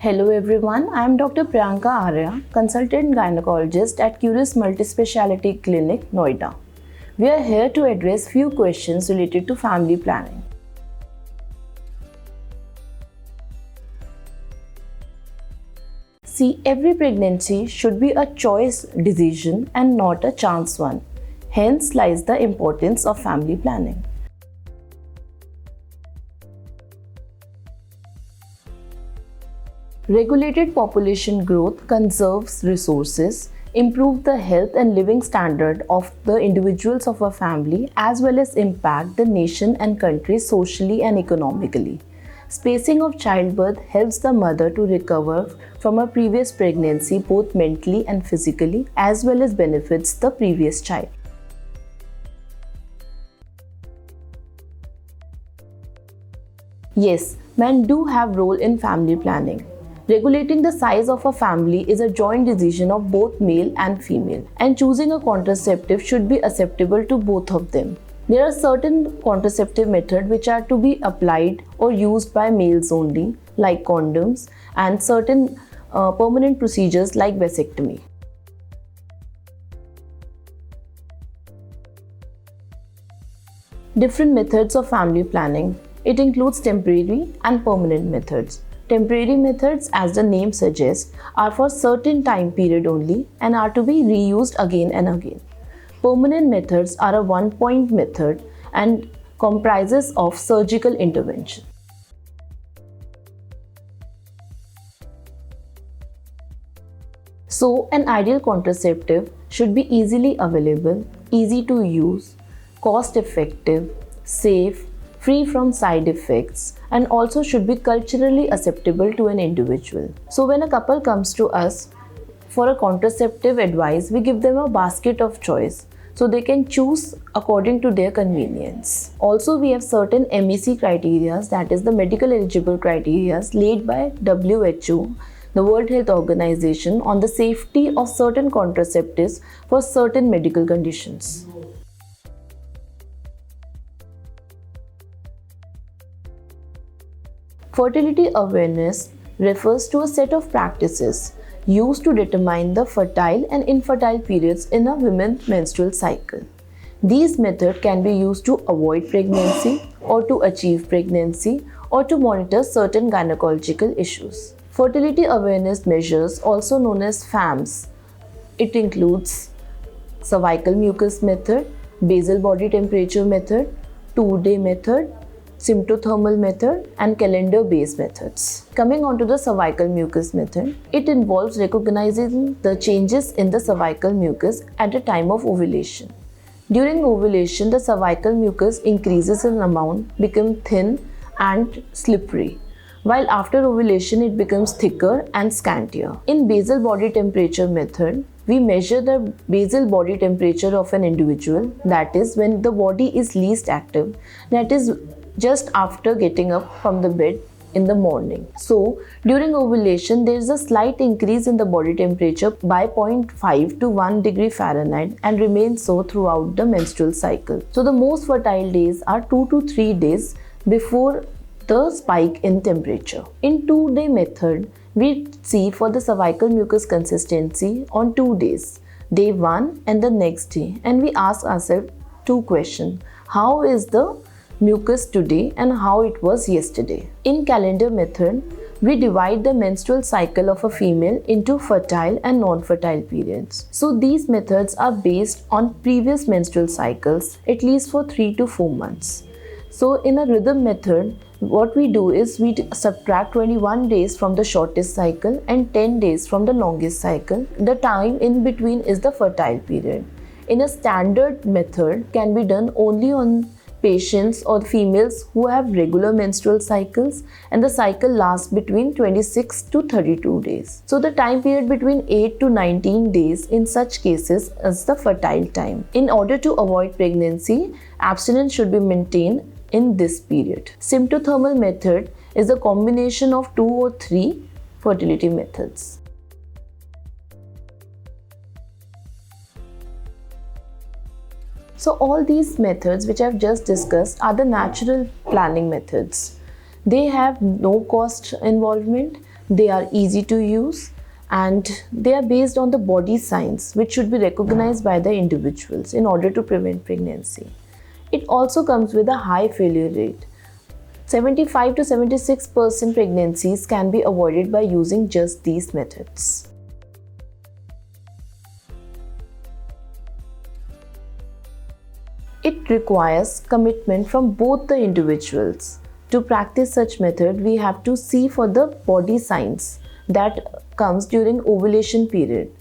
Hello everyone, I am Dr. Priyanka Arya, consultant gynecologist at Curious Multispeciality Clinic, Noida. We are here to address few questions related to family planning. See, every pregnancy should be a choice decision and not a chance one. Hence lies the importance of family planning. Regulated population growth conserves resources, improve the health and living standard of the individuals of a family, as well as impact the nation and country socially and economically. Spacing of childbirth helps the mother to recover from a previous pregnancy both mentally and physically, as well as benefits the previous child. Yes, men do have role in family planning. Regulating the size of a family is a joint decision of both male and female, and choosing a contraceptive should be acceptable to both of them. There are certain contraceptive methods which are to be applied or used by males only, like condoms, and certain permanent procedures like vasectomy. Different methods of family planning. It includes temporary and permanent methods. Temporary methods, as the name suggests, are for certain time period only and are to be reused again and again. Permanent methods are a one-point method and comprises of surgical intervention. So, an ideal contraceptive should be easily available, easy to use, cost-effective, safe, free from side effects, and also should be culturally acceptable to an individual. So when a couple comes to us for a contraceptive advice, we give them a basket of choice so they can choose according to their convenience. Also, we have certain MEC criteria, that is the medical eligible criteria laid by WHO, the World Health Organization, on the safety of certain contraceptives for certain medical conditions. Fertility awareness refers to a set of practices used to determine the fertile and infertile periods in a woman's menstrual cycle. These methods can be used to avoid pregnancy or to achieve pregnancy or to monitor certain gynecological issues. Fertility awareness measures, also known as FAMs, it includes cervical mucus method, basal body temperature method, 2-day method, symptothermal method, and calendar-based methods. Coming on to the cervical mucus method, it involves recognizing the changes in the cervical mucus at the time of ovulation. During ovulation, the cervical mucus increases in amount, becomes thin and slippery, while after ovulation it becomes thicker and scantier. In basal body temperature method, we measure the basal body temperature of an individual, that is when the body is least active, that is just after getting up from the bed in the morning. So, during ovulation, there is a slight increase in the body temperature by 0.5 to 1 degree Fahrenheit and remains so throughout the menstrual cycle. So, the most fertile days are 2 to 3 days before the spike in temperature. In 2-day method, we see for the cervical mucus consistency on 2 days, day 1 and the next day, and we ask ourselves 2 questions. How is the mucus today and how it was yesterday? In calendar method, we divide the menstrual cycle of a female into fertile and non-fertile periods. So these methods are based on previous menstrual cycles, at least for 3 to 4 months. So in a rhythm method, what we do is we subtract 21 days from the shortest cycle and 10 days from the longest cycle. The time in between is the fertile period. In a standard method, can be done only on patients or females who have regular menstrual cycles and the cycle lasts between 26 to 32 days. So the time period between 8 to 19 days in such cases is the fertile time. In order to avoid pregnancy, abstinence should be maintained in this period. Symptothermal method is a combination of 2 or 3 fertility methods. So all these methods which I have just discussed are the natural planning methods. They have no cost involvement. They are easy to use and they are based on the body signs which should be recognized by the individuals in order to prevent pregnancy. It also comes with a high failure rate. 75 to 76% pregnancies can be avoided by using just these methods. It requires commitment from both the individuals. To practice such method, we have to see for the body signs that comes during ovulation period.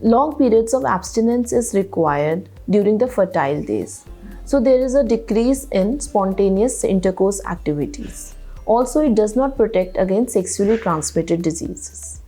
Long periods of abstinence is required during the fertile days. So there is a decrease in spontaneous intercourse activities. Also, it does not protect against sexually transmitted diseases.